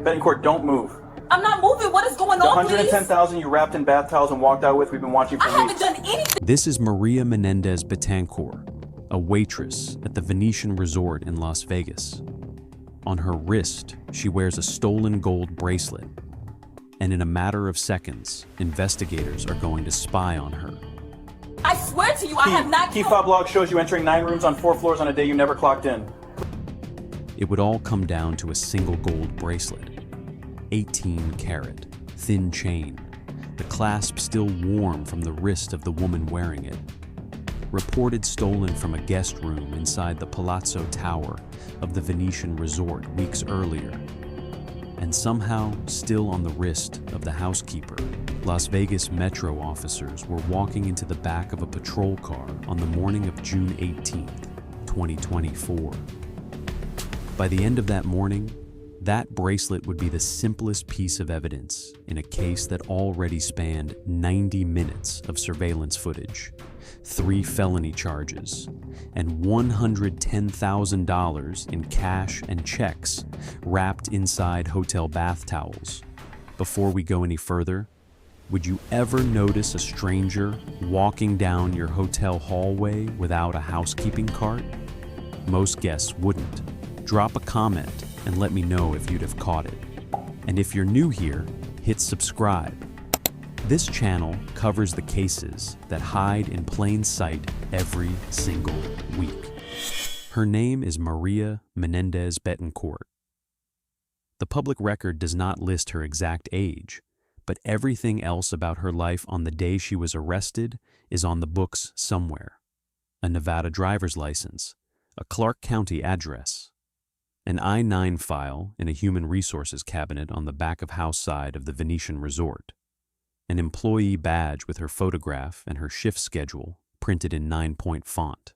Betancourt, don't move. I'm not moving. What is going The on, please? 110,000 you wrapped in bath towels and walked out with, we've been watching for I weeks. haven't done anything. This is Maria Menendez Betancourt, a waitress at the Venetian Resort in Las Vegas. On her wrist, she wears a stolen gold bracelet, and in a matter of seconds, investigators are going to spy on her. I swear to you, I have not Key killed. fob log shows you entering 9 rooms on 4 floors on a day you never clocked in. It would all come down to a single gold bracelet, 18 karat, thin chain, the clasp still warm from the wrist of the woman wearing it. Reported stolen from a guest room inside the Palazzo Tower of the Venetian Resort weeks earlier. And somehow still on the wrist of the housekeeper. Las Vegas Metro officers were walking into the back of a patrol car on the morning of June 18th, 2024. By the end of that morning, that bracelet would be the simplest piece of evidence in a case that already spanned 90 minutes of surveillance footage, 3 felony charges, and $110,000 in cash and checks wrapped inside hotel bath towels. Before we go any further, would you ever notice a stranger walking down your hotel hallway without a housekeeping cart? Most guests wouldn't. Drop a comment and let me know if you'd have caught it. And if you're new here, hit subscribe. This channel covers the cases that hide in plain sight every single week. Her name is Maria Menendez Betancourt. The public record does not list her exact age, but everything else about her life on the day she was arrested is on the books somewhere. A Nevada driver's license, a Clark County address, an I-9 file in a human resources cabinet on the back of house side of the Venetian Resort, an employee badge with her photograph and her shift schedule printed in 9-point font,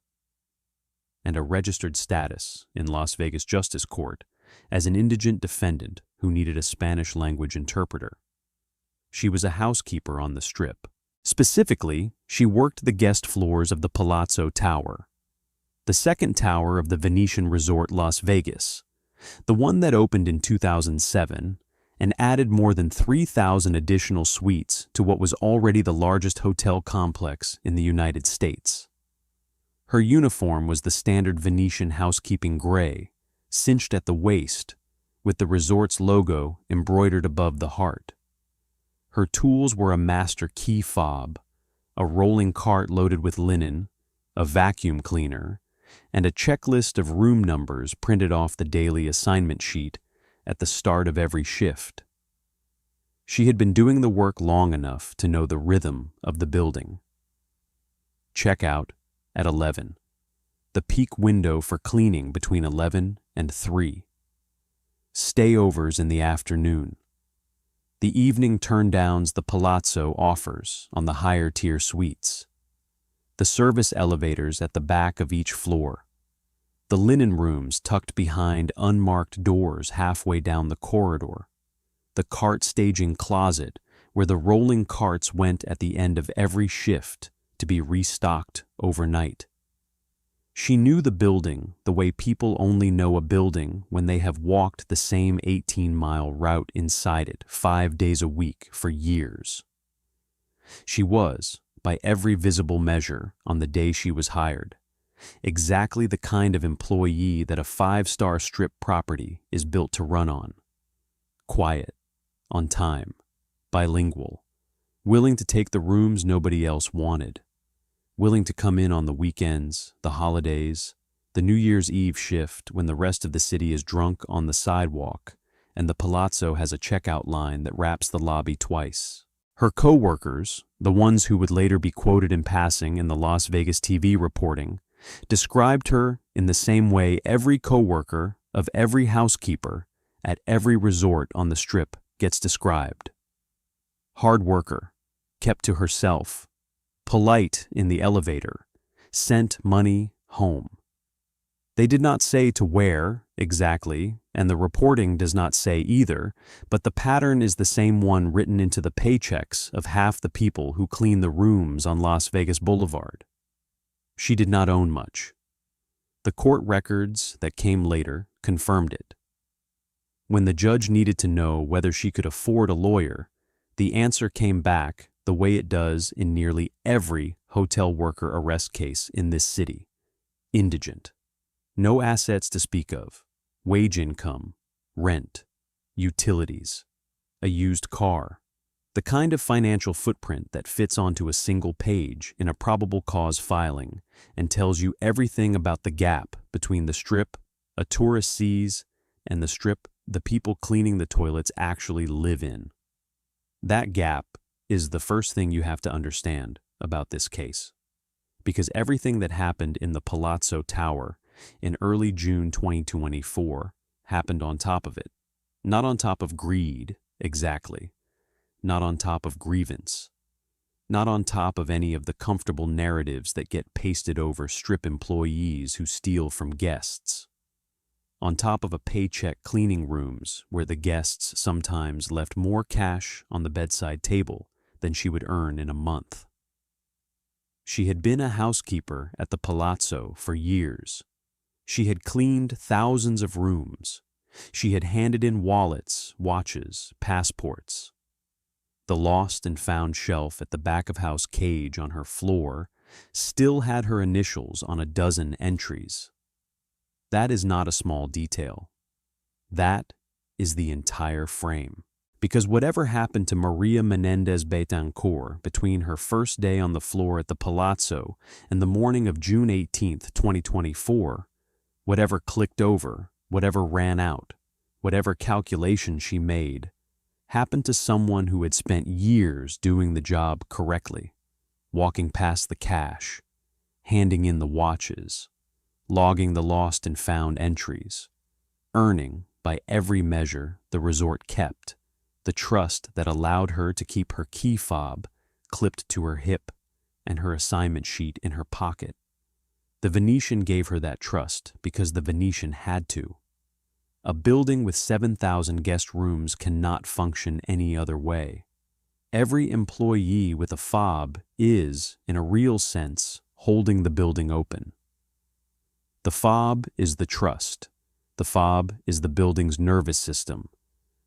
and a registered status in Las Vegas Justice Court as an indigent defendant who needed a Spanish language interpreter. She was a housekeeper on the Strip. Specifically, she worked the guest floors of the Palazzo Tower, the second tower of the Venetian Resort Las Vegas, the one that opened in 2007 and added more than 3,000 additional suites to what was already the largest hotel complex in the United States. Her uniform was the standard Venetian housekeeping gray, cinched at the waist, with the resort's logo embroidered above the heart. Her tools were a master key fob, a rolling cart loaded with linen, a vacuum cleaner, and a checklist of room numbers printed off the daily assignment sheet at the start of every shift. She had been doing the work long enough to know the rhythm of the building. Check out at 11. The peak window for cleaning between 11 and 3. Stayovers in the afternoon. The evening turndowns the Palazzo offers on the higher tier suites. The service elevators at the back of each floor. The linen rooms tucked behind unmarked doors halfway down the corridor. The cart staging closet where the rolling carts went at the end of every shift to be restocked overnight. She knew the building the way people only know a building when they have walked the same 18-mile route inside it 5 days a week for years. She was, by every visible measure on the day she was hired, exactly the kind of employee that a 5-star Strip property is built to run on. Quiet, on time, bilingual, willing to take the rooms nobody else wanted, willing to come in on the weekends, the holidays, the New Year's Eve shift when the rest of the city is drunk on the sidewalk and the Palazzo has a checkout line that wraps the lobby twice. Her co-workers, the ones who would later be quoted in passing in the Las Vegas TV reporting, described her in the same way every co-worker of every housekeeper at every resort on the Strip gets described. Hard worker, kept to herself, polite in the elevator, sent money home. They did not say to where, exactly, and the reporting does not say either, but the pattern is the same one written into the paychecks of half the people who clean the rooms on Las Vegas Boulevard. She did not own much. The court records that came later confirmed it. When the judge needed to know whether she could afford a lawyer, the answer came back the way it does in nearly every hotel worker arrest case in this city: indigent. No assets to speak of, wage income, rent, utilities, a used car, the kind of financial footprint that fits onto a single page in a probable cause filing and tells you everything about the gap between the strip a tourist sees and the strip the people cleaning the toilets actually live in. That gap is the first thing you have to understand about this case, because everything that happened in the Palazzo Tower in early June 2024 happened on top of it. Not on top of greed, exactly. Not on top of grievance. Not on top of any of the comfortable narratives that get pasted over strip employees who steal from guests. On top of a paycheck cleaning rooms where the guests sometimes left more cash on the bedside table than she would earn in a month. She had been a housekeeper at the Palazzo for years. She had cleaned thousands of rooms. She had handed in wallets, watches, passports. The lost and found shelf at the back-of-house cage on her floor still had her initials on a dozen entries. That is not a small detail. That is the entire frame. Because whatever happened to Maria Menendez Betancourt between her first day on the floor at the Palazzo and the morning of June 18, 2024, whatever clicked over, whatever ran out, whatever calculation she made, happened to someone who had spent years doing the job correctly, walking past the cash, handing in the watches, logging the lost and found entries, earning, by every measure the resort kept, the trust that allowed her to keep her key fob clipped to her hip and her assignment sheet in her pocket. The Venetian gave her that trust because the Venetian had to. A building with 7,000 guest rooms cannot function any other way. Every employee with a fob is, in a real sense, holding the building open. The fob is the trust. The fob is the building's nervous system.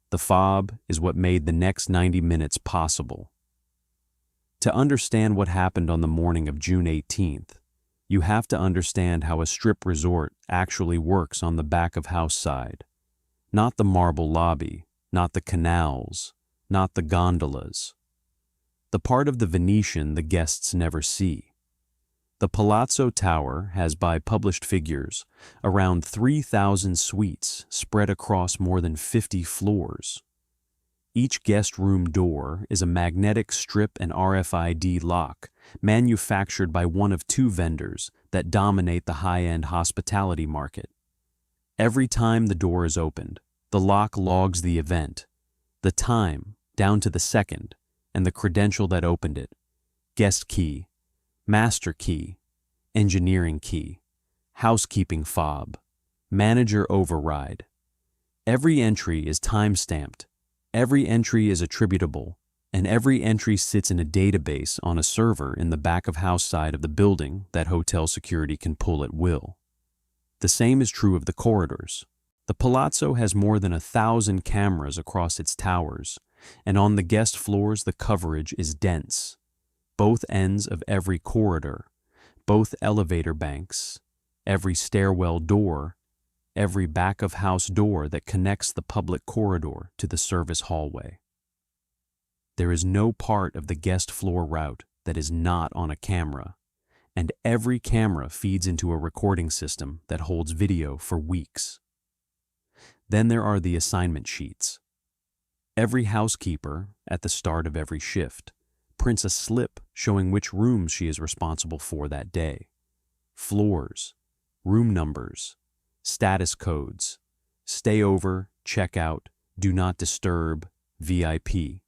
The fob is what made the next 90 minutes possible. To understand what happened on the morning of June 18th, you have to understand how a strip resort actually works on the back-of-house side. Not the marble lobby, not the canals, not the gondolas. The part of the Venetian the guests never see. The Palazzo Tower has, by published figures, around 3,000 suites spread across more than 50 floors. Each guest room door is a magnetic strip and RFID lock manufactured by one of two vendors that dominate the high-end hospitality market. Every time the door is opened, the lock logs the event, the time, down to the second, and the credential that opened it: guest key, master key, engineering key, housekeeping fob, manager override. Every entry is time-stamped, every entry is attributable, and every entry sits in a database on a server in the back-of-house side of the building that hotel security can pull at will. The same is true of the corridors. The Palazzo has more than 1,000 cameras across its towers, and on the guest floors the coverage is dense. Both ends of every corridor, both elevator banks, every stairwell door, every back-of-house door that connects the public corridor to the service hallway. There is no part of the guest floor route that is not on a camera, and every camera feeds into a recording system that holds video for weeks. Then there are the assignment sheets. Every housekeeper, at the start of every shift, prints a slip showing which rooms she is responsible for that day. Floors, room numbers, status codes, stay over, check out, do not disturb, VIP.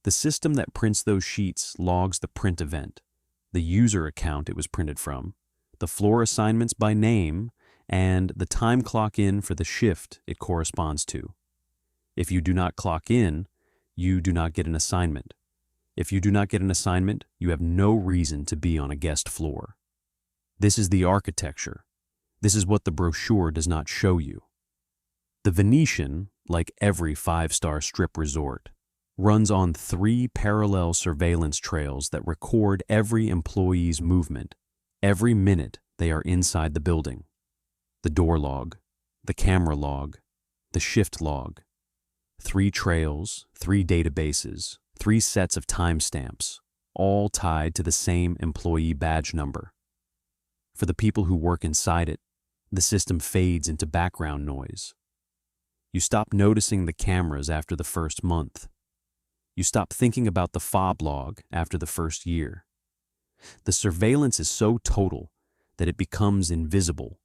The system that prints those sheets logs the print event, the user account it was printed from, the floor assignments by name, and the time clock in for the shift it corresponds to. If you do not clock in, you do not get an assignment. If you do not get an assignment, you have no reason to be on a guest floor. This is the architecture. This is what the brochure does not show you. The Venetian, like every five-star strip resort, runs on 3 parallel surveillance trails that record every employee's movement, every minute they are inside the building. The door log, the camera log, the shift log. 3 trails, 3 databases, 3 sets of timestamps, all tied to the same employee badge number. For the people who work inside it, the system fades into background noise. You stop noticing the cameras after the first month. You stop thinking about the fob log after the first year. The surveillance is so total that it becomes invisible.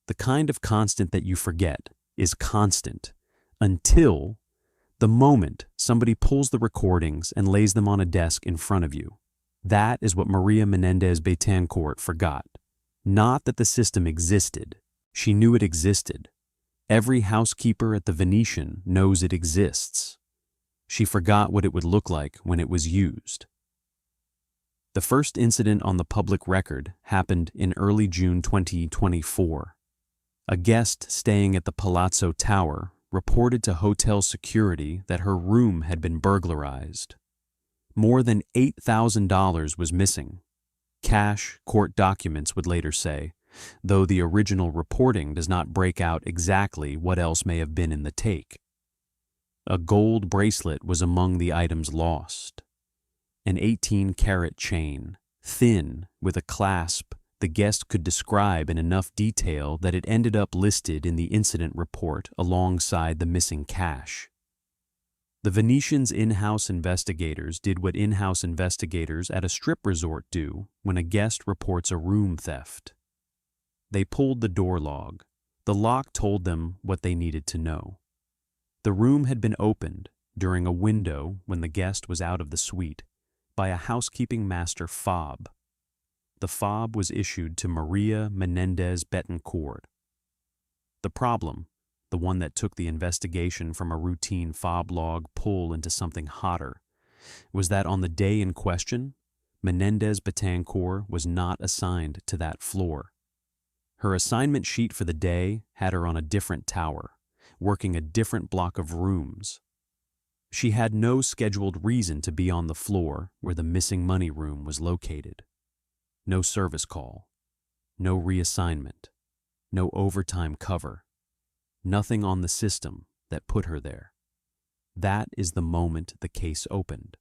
The kind of constant that you forget is constant until the moment somebody pulls the recordings and lays them on a desk in front of you. That is what Maria Menendez Betancourt forgot. Not that the system existed. She knew it existed. Every housekeeper at the Venetian knows it exists. She forgot what it would look like when it was used. The first incident on the public record happened in early June 2024. A guest staying at the Palazzo Tower reported to hotel security that her room had been burglarized. More than $8,000 was missing. Cash, court documents would later say, though the original reporting does not break out exactly what else may have been in the take. A gold bracelet was among the items lost. An 18-carat chain, thin, with a clasp the guest could describe in enough detail that it ended up listed in the incident report alongside the missing cash. The Venetian's in-house investigators did what in-house investigators at a strip resort do when a guest reports a room theft. They pulled the door log. The lock told them what they needed to know. The room had been opened during a window when the guest was out of the suite by a housekeeping master fob. The fob was issued to Maria Menendez Betancourt. The problem, the one that took the investigation from a routine fob log pull into something hotter, was that on the day in question, Menendez Betancourt was not assigned to that floor. Her assignment sheet for the day had her on a different tower, working a different block of rooms. She had no scheduled reason to be on the floor where the missing money room was located. No service call, no reassignment, no overtime cover, nothing on the system that put her there. That is the moment the case opened,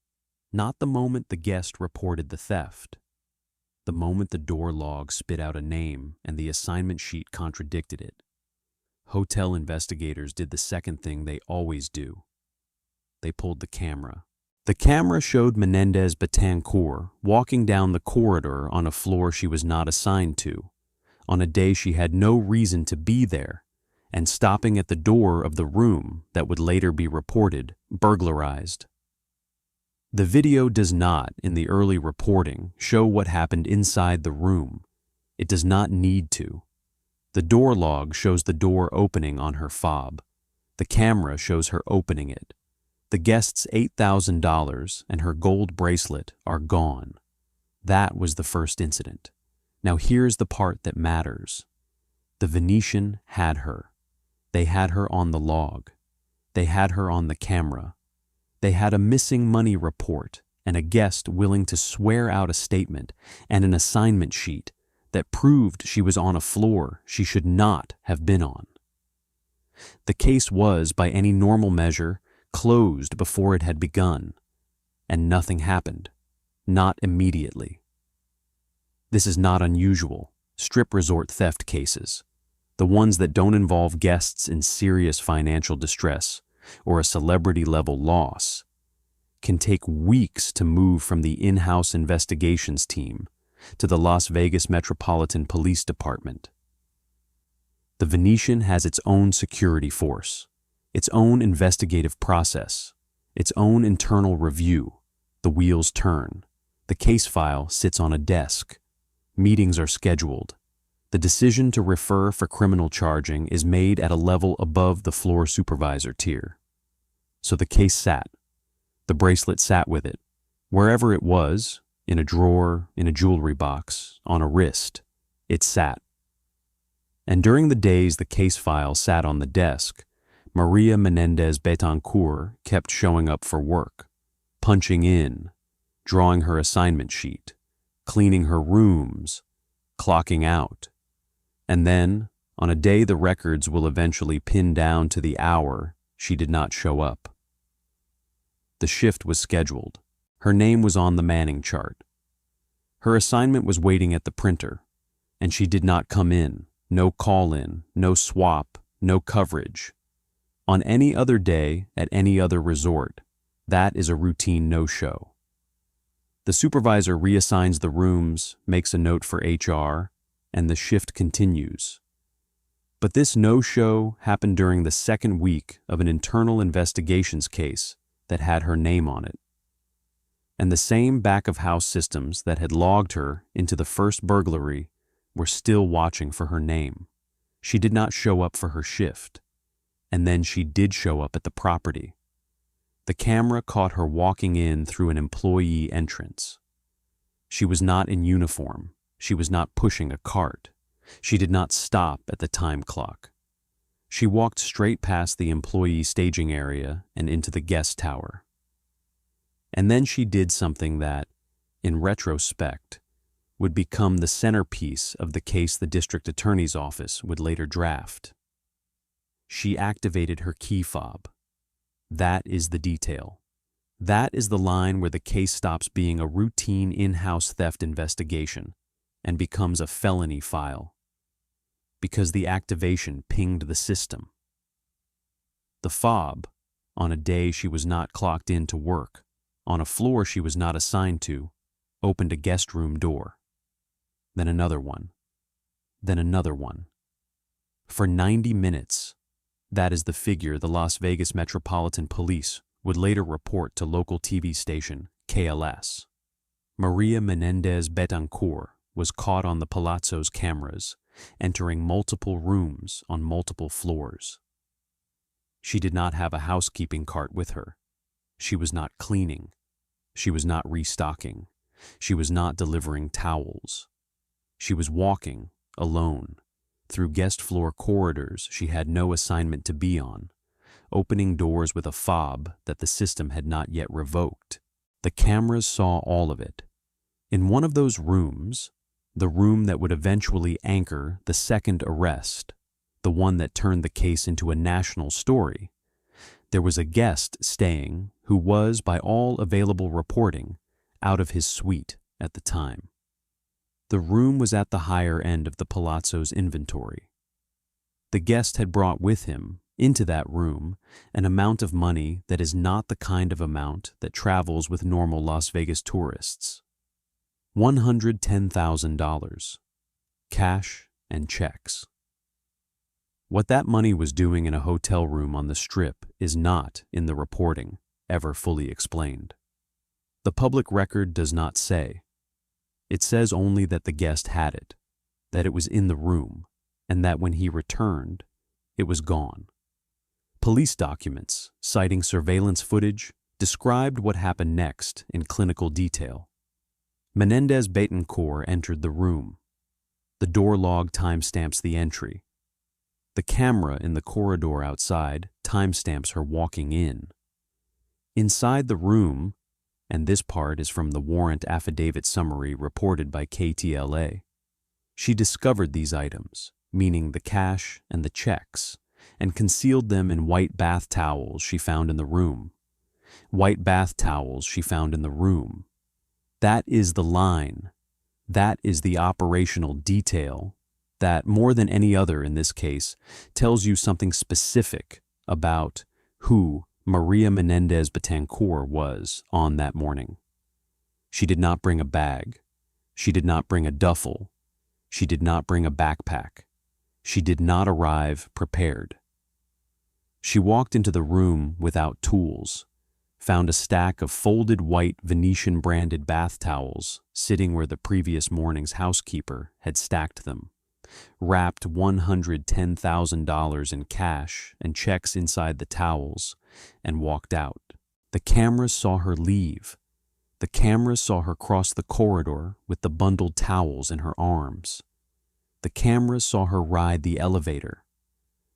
not the moment the guest reported the theft. The moment the door log spit out a name and the assignment sheet contradicted it. Hotel investigators did the second thing they always do. They pulled the camera. The camera showed Menendez Betancourt walking down the corridor on a floor she was not assigned to, on a day she had no reason to be there, and stopping at the door of the room that would later be reported burglarized. The video does not, in the early reporting, show what happened inside the room. It does not need to. The door log shows the door opening on her fob. The camera shows her opening it. The guest's $8,000 and her gold bracelet are gone. That was the first incident. Now here's the part that matters. The Venetian had her. They had her on the log. They had her on the camera. They had a missing money report and a guest willing to swear out a statement and an assignment sheet that proved she was on a floor she should not have been on. The case was, by any normal measure, closed before it had begun, and nothing happened, not immediately. This is not unusual. Strip resort theft cases, the ones that don't involve guests in serious financial distress or a celebrity-level loss, can take weeks to move from the in-house investigations team to the Las Vegas Metropolitan Police Department. The Venetian has its own security force, its own investigative process, its own internal review. The wheels turn. The case file sits on a desk. Meetings are scheduled. The decision to refer for criminal charging is made at a level above the floor supervisor tier. So the case sat. The bracelet sat with it. Wherever it was, in a drawer, in a jewelry box, on a wrist, it sat. And during the days the case file sat on the desk, Maria Menendez Betancourt kept showing up for work, punching in, drawing her assignment sheet, cleaning her rooms, clocking out. And then, on a day the records will eventually pin down to the hour, she did not show up. The shift was scheduled. Her name was on the Manning chart. Her assignment was waiting at the printer, and she did not come in. No call-in, no swap, no coverage. On any other day, at any other resort, that is a routine no-show. The supervisor reassigns the rooms, makes a note for HR, and the shift continues. But this no-show happened during the second week of an internal investigations case that had her name on it. And the same back-of-house systems that had logged her into the first burglary were still watching for her name. She did not show up for her shift. And then she did show up at the property. The camera caught her walking in through an employee entrance. She was not in uniform. She was not pushing a cart. She did not stop at the time clock. She walked straight past the employee staging area and into the guest tower. And then she did something that, in retrospect, would become the centerpiece of the case the district attorney's office would later draft. She activated her key fob. That is the detail. That is the line where the case stops being a routine in-house theft investigation and becomes a felony file, because the activation pinged the system. The fob, on a day she was not clocked in to work, on a floor she was not assigned to, opened a guest room door. Then another one. Then another one. For 90 minutes, that is the figure the Las Vegas Metropolitan Police would later report to local TV station KLS. Maria Menendez Betancourt was caught on the Palazzo's cameras, entering multiple rooms on multiple floors. She did not have a housekeeping cart with her. She was not cleaning. She was not restocking. She was not delivering towels. She was walking, alone, through guest floor corridors she had no assignment to be on, opening doors with a fob that the system had not yet revoked. The cameras saw all of it. In one of those rooms, the room that would eventually anchor the second arrest, the one that turned the case into a national story, there was a guest staying who was, by all available reporting, out of his suite at the time. The room was at the higher end of the Palazzo's inventory. The guest had brought with him, into that room, an amount of money that is not the kind of amount that travels with normal Las Vegas tourists. $110,000, cash and checks. What that money was doing in a hotel room on the Strip is not, in the reporting, ever fully explained. The public record does not say. It says only that the guest had it, that it was in the room, and that when he returned, it was gone. Police documents, citing surveillance footage, described what happened next in clinical detail. Menendez Betancourt entered the room. The door log timestamps the entry. The camera in the corridor outside timestamps her walking in. Inside the room, and this part is from the warrant affidavit summary reported by KTLA, she discovered these items, meaning the cash and the checks, and concealed them in white bath towels she found in the room. White bath towels she found in the room. That is the line. That is the operational detail that, more than any other in this case, tells you something specific about who Maria Menendez Betancourt was on that morning. She did not bring a bag. She did not bring a duffel. She did not bring a backpack. She did not arrive prepared. She walked into the room without tools, found a stack of folded white Venetian-branded bath towels sitting where the previous morning's housekeeper had stacked them, wrapped $110,000 in cash and checks inside the towels, and walked out. The cameras saw her leave. The cameras saw her cross the corridor with the bundled towels in her arms. The cameras saw her ride the elevator.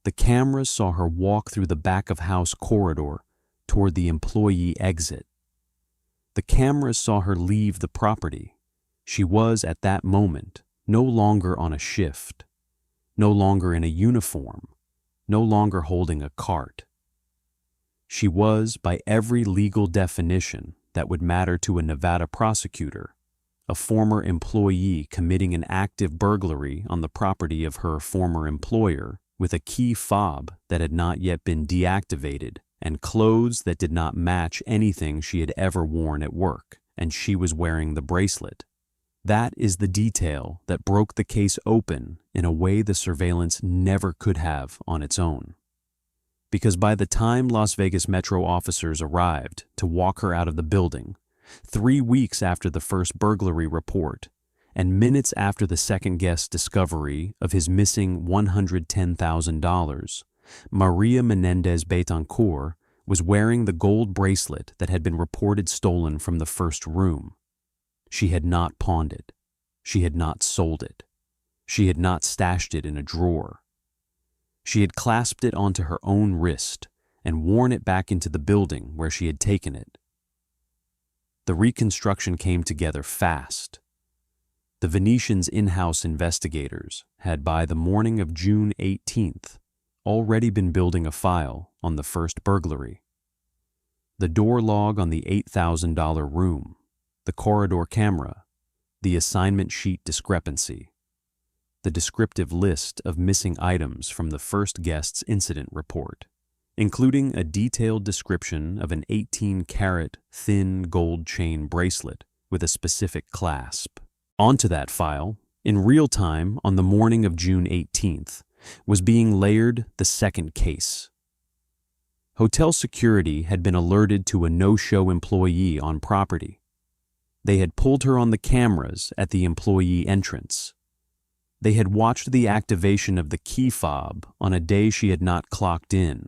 The cameras saw her walk through the back-of-house corridor toward the employee exit. The cameras saw her leave the property. She was, at that moment, no longer on a shift, no longer in a uniform, no longer holding a cart. She was, by every legal definition that would matter to a Nevada prosecutor, a former employee committing an active burglary on the property of her former employer with a key fob that had not yet been deactivated and clothes that did not match anything she had ever worn at work, and she was wearing the bracelet. That is the detail that broke the case open in a way the surveillance never could have on its own. Because by the time Las Vegas Metro officers arrived to walk her out of the building, 3 weeks after the first burglary report, and minutes after the second guest's discovery of his missing $110,000, Maria Menendez Betancourt was wearing the gold bracelet that had been reported stolen from the first room. She had not pawned it. She had not sold it. She had not stashed it in a drawer. She had clasped it onto her own wrist and worn it back into the building where she had taken it. The reconstruction came together fast. The Venetian's in-house investigators had, by the morning of June 18th, already been building a file on the first burglary. The door log on the $8,000 room, the corridor camera, the assignment sheet discrepancy, the descriptive list of missing items from the first guest's incident report, including a detailed description of an 18-carat thin gold chain bracelet with a specific clasp. Onto that file, in real time on the morning of June 18th, was being layered the second case. Hotel security had been alerted to a no-show employee on property. They had pulled her on the cameras at the employee entrance. They had watched the activation of the key fob on a day she had not clocked in.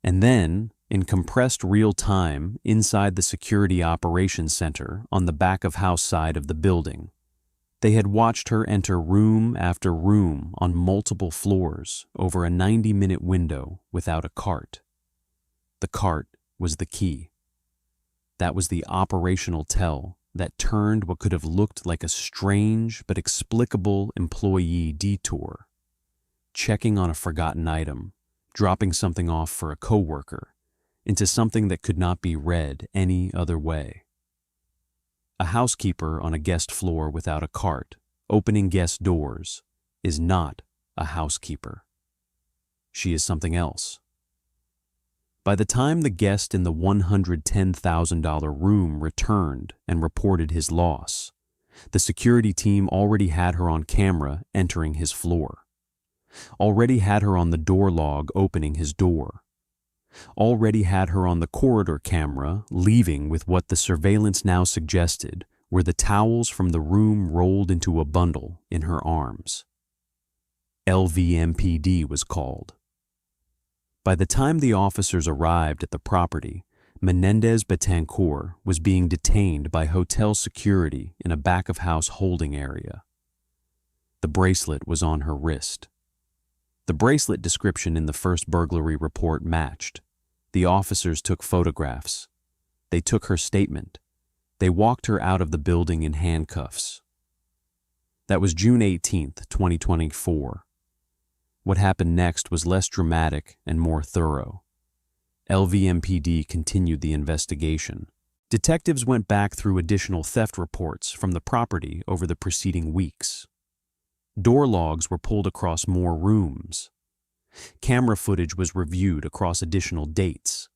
And then, in compressed real time inside the security operations center on the back-of-house side of the building, they had watched her enter room after room on multiple floors over a 90-minute window without a cart. The cart was the key. That was the operational tell that turned what could have looked like a strange but explicable employee detour, checking on a forgotten item, dropping something off for a coworker, into something that could not be read any other way. A housekeeper on a guest floor without a cart, opening guest doors, is not a housekeeper. She is something else. By the time the guest in the $110,000 room returned and reported his loss, the security team already had her on camera entering his floor, already had her on the door log opening his door, already had her on the corridor camera leaving with what the surveillance now suggested were the towels from the room rolled into a bundle in her arms. LVMPD was called. By the time the officers arrived at the property, Menendez Betancourt was being detained by hotel security in a back-of-house holding area. The bracelet was on her wrist. The bracelet description in the first burglary report matched. The officers took photographs. They took her statement. They walked her out of the building in handcuffs. That was June 18th, 2024. What happened next was less dramatic and more thorough. LVMPD continued the investigation. Detectives went back through additional theft reports from the property over the preceding weeks. Door logs were pulled across more rooms. Camera footage was reviewed across additional dates.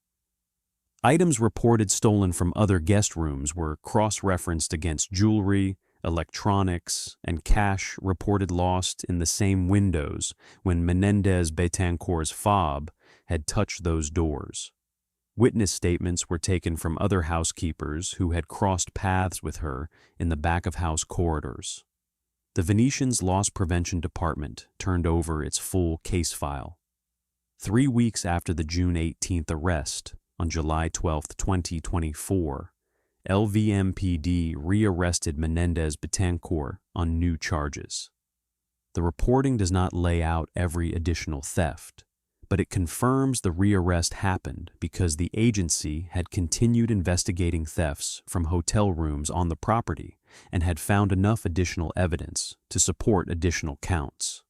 Items reported stolen from other guest rooms were cross-referenced against jewelry, electronics, and cash reported lost in the same windows when Menendez Betancourt's fob had touched those doors. Witness statements were taken from other housekeepers who had crossed paths with her in the back-of-house corridors. The Venetian's Loss Prevention Department turned over its full case file. 3 weeks after the June 18th arrest, on July 12, 2024, LVMPD rearrested Menendez Betancourt on new charges. The reporting does not lay out every additional theft, but it confirms the rearrest happened because the agency had continued investigating thefts from hotel rooms on the property and had found enough additional evidence to support additional counts.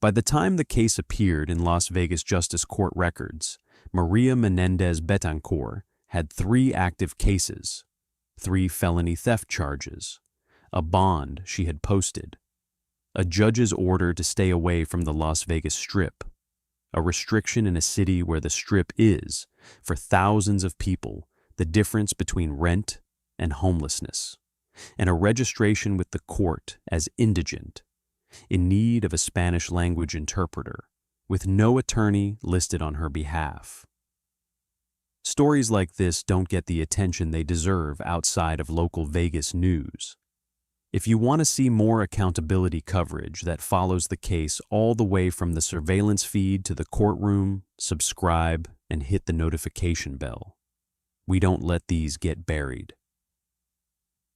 By the time the case appeared in Las Vegas Justice Court records, Maria Menendez Betancourt had 3 active cases, 3 felony theft charges, a bond she had posted, a judge's order to stay away from the Las Vegas Strip, a restriction in a city where the Strip is, for thousands of people, the difference between rent and homelessness, and a registration with the court as indigent, in need of a Spanish language interpreter, with no attorney listed on her behalf. Stories like this don't get the attention they deserve outside of local Vegas news. If you want to see more accountability coverage that follows the case all the way from the surveillance feed to the courtroom, subscribe and hit the notification bell. We don't let these get buried.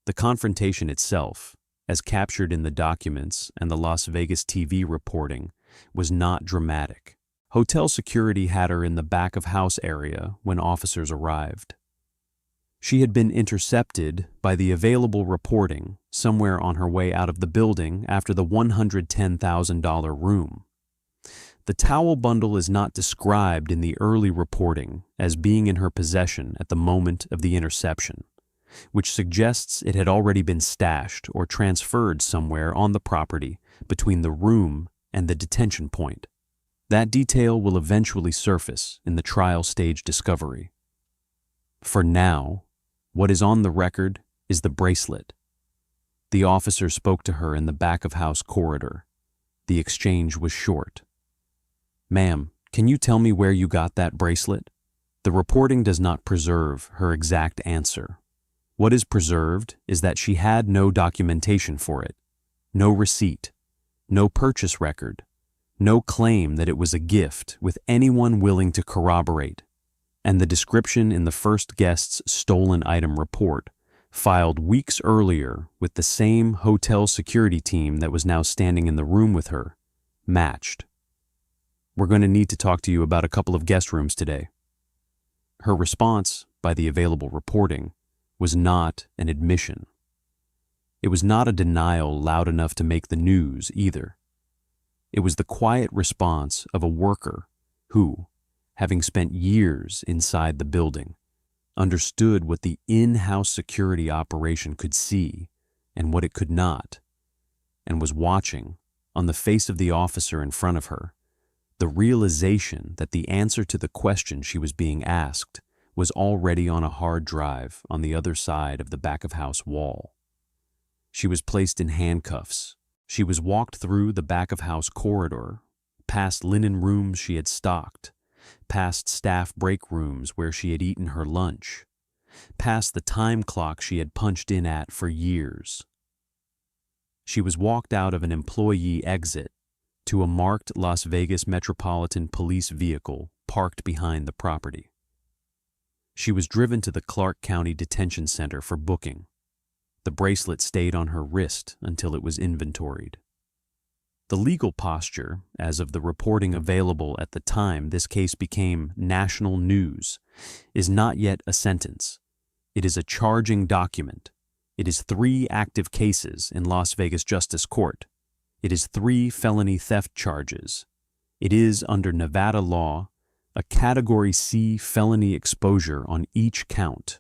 The confrontation itself, as captured in the documents and the Las Vegas TV reporting, was not dramatic. Hotel security had her in the back of house area when officers arrived. She had been intercepted by the available reporting somewhere on her way out of the building after the $110,000 room. The towel bundle is not described in the early reporting as being in her possession at the moment of the interception, which suggests it had already been stashed or transferred somewhere on the property between the room and the detention point. That detail will eventually surface in the trial stage discovery. For now, what is on the record is the bracelet. The officer spoke to her in the back-of-house corridor. The exchange was short. "Ma'am, can you tell me where you got that bracelet?" The reporting does not preserve her exact answer. What is preserved is that she had no documentation for it, no receipt, no purchase record, no claim that it was a gift with anyone willing to corroborate, and the description in the first guest's stolen item report, filed weeks earlier with the same hotel security team that was now standing in the room with her, matched. "We're going to need to talk to you about a couple of guest rooms today." Her response, by the available reporting, was not an admission. It was not a denial loud enough to make the news either. It was the quiet response of a worker who, having spent years inside the building, understood what the in-house security operation could see and what it could not, and was watching, on the face of the officer in front of her, the realization that the answer to the question she was being asked was already on a hard drive on the other side of the back-of-house wall. She was placed in handcuffs. She was walked through the back-of-house corridor, past linen rooms she had stocked, past staff break rooms where she had eaten her lunch, past the time clock she had punched in at for years. She was walked out of an employee exit to a marked Las Vegas Metropolitan police vehicle parked behind the property. She was driven to the Clark County Detention Center for booking. The bracelet stayed on her wrist until it was inventoried. The legal posture, as of the reporting available at the time this case became national news, is not yet a sentence. It is a charging document. It is 3 active cases in Las Vegas Justice Court. It is 3 felony theft charges. It is, under Nevada law, a Category C felony exposure on each count,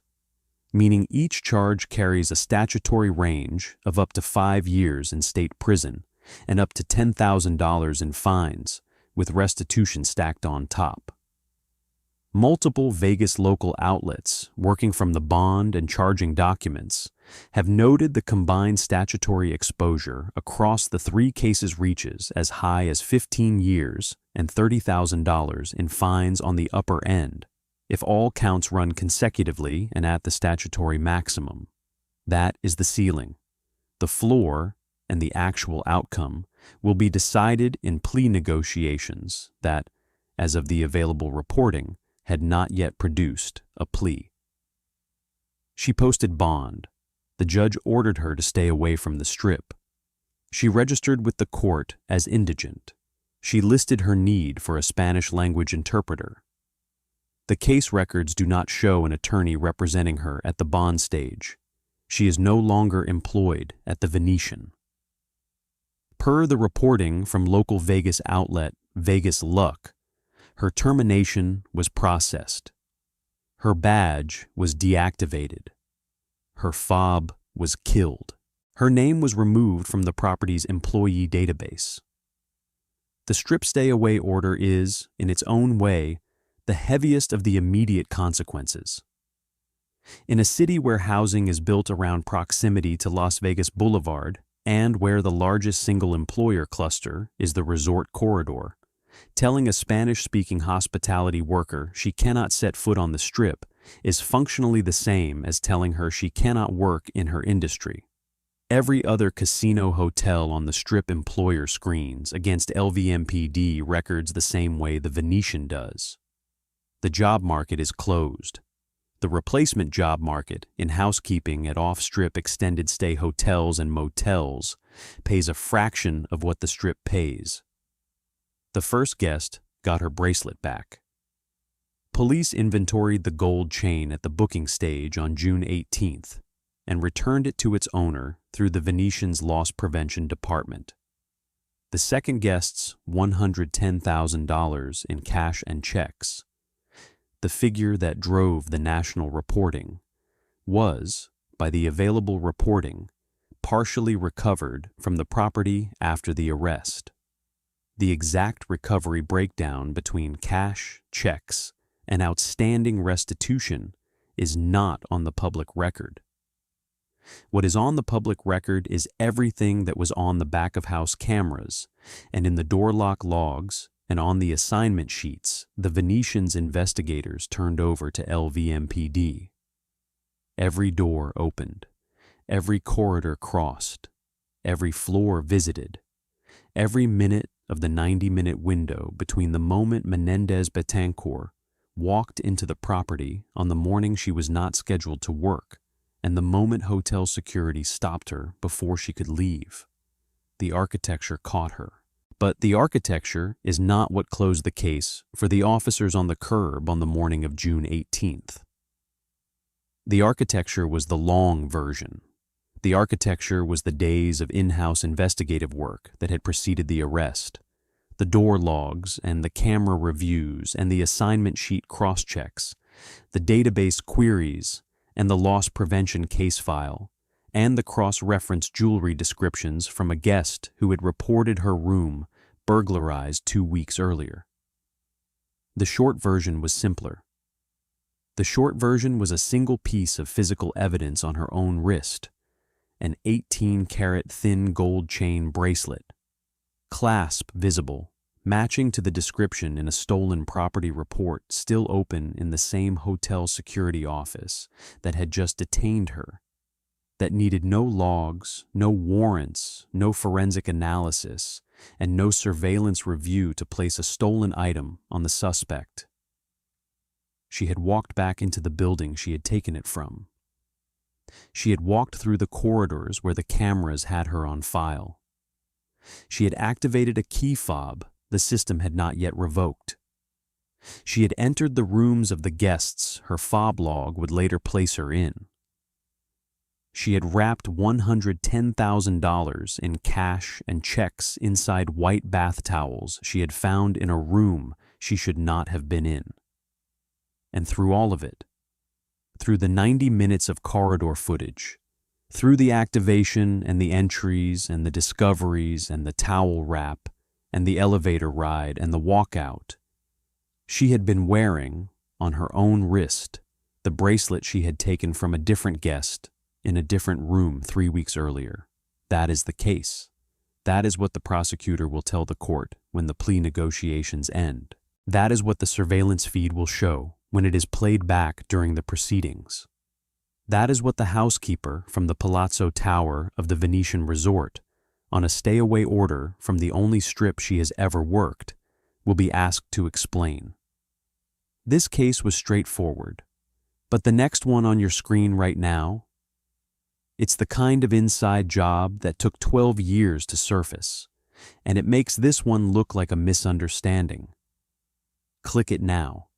meaning each charge carries a statutory range of up to 5 years in state prison and up to $10,000 in fines, with restitution stacked on top. Multiple Vegas local outlets, working from the bond and charging documents, have noted the combined statutory exposure across the 3 cases reaches as high as 15 years and $30,000 in fines on the upper end, if all counts run consecutively and at the statutory maximum. That is the ceiling. The floor and the actual outcome will be decided in plea negotiations that, as of the available reporting, had not yet produced a plea. She posted bond. The judge ordered her to stay away from the Strip. She registered with the court as indigent. She listed her need for a Spanish-language interpreter. The case records do not show an attorney representing her at the bond stage. She is no longer employed at the Venetian. Per the reporting from local Vegas outlet Vegas Luck, her termination was processed. Her badge was deactivated. Her fob was killed. Her name was removed from the property's employee database. The strip stay-away order is, in its own way, the heaviest of the immediate consequences. In a city where housing is built around proximity to Las Vegas Boulevard and where the largest single employer cluster is the resort corridor, telling a Spanish-speaking hospitality worker she cannot set foot on the strip is functionally the same as telling her she cannot work in her industry. Every other casino hotel on the strip employer screens against LVMPD records the same way the Venetian does. The job market is closed. The replacement job market in housekeeping at off-strip extended stay hotels and motels pays a fraction of what the strip pays. The first guest got her bracelet back. Police inventoried the gold chain at the booking stage on June 18th and returned it to its owner through the Venetian's loss prevention department. The second guest's $110,000 in cash and checks, the figure that drove the national reporting, was, by the available reporting, partially recovered from the property after the arrest. The exact recovery breakdown between cash, checks, and outstanding restitution is not on the public record. What is on the public record is everything that was on the back-of-house cameras and in the door lock logs and on the assignment sheets the Venetian's investigators turned over to LVMPD. Every door opened, every corridor crossed, every floor visited, every minute of the 90-minute window between the moment Menendez Betancourt walked into the property on the morning she was not scheduled to work and the moment hotel security stopped her before she could leave. The architecture caught her. But the architecture is not what closed the case for the officers on the curb on the morning of June 18th. The architecture was the long version. The architecture was the days of in-house investigative work that had preceded the arrest, the door logs and the camera reviews and the assignment sheet cross-checks, the database queries and the loss prevention case file, and the cross-reference jewelry descriptions from a guest who had reported her room burglarized 2 weeks earlier. The short version was simpler. The short version was a single piece of physical evidence on her own wrist, an 18-carat thin gold chain bracelet, clasp visible, matching to the description in a stolen property report still open in the same hotel security office that had just detained her, that needed no logs, no warrants, no forensic analysis, and no surveillance review to place a stolen item on the suspect. She had walked back into the building she had taken it from. She had walked through the corridors where the cameras had her on file. She had activated a key fob the system had not yet revoked. She had entered the rooms of the guests her fob log would later place her in. She had wrapped $110,000 in cash and checks inside white bath towels she had found in a room she should not have been in. And through all of it, through the 90 minutes of corridor footage, through the activation and the entries and the discoveries and the towel wrap and the elevator ride and the walkout, she had been wearing, on her own wrist, the bracelet she had taken from a different guest in a different room 3 weeks earlier. That is the case. That is what the prosecutor will tell the court when the plea negotiations end. That is what the surveillance feed will show when it is played back during the proceedings. That is what the housekeeper from the Palazzo Tower of the Venetian Resort, on a stay-away order from the only strip she has ever worked, will be asked to explain. This case was straightforward, but the next one on your screen right now, It's the kind of inside job that took 12 years to surface, and it makes this one look like a misunderstanding. Click it now.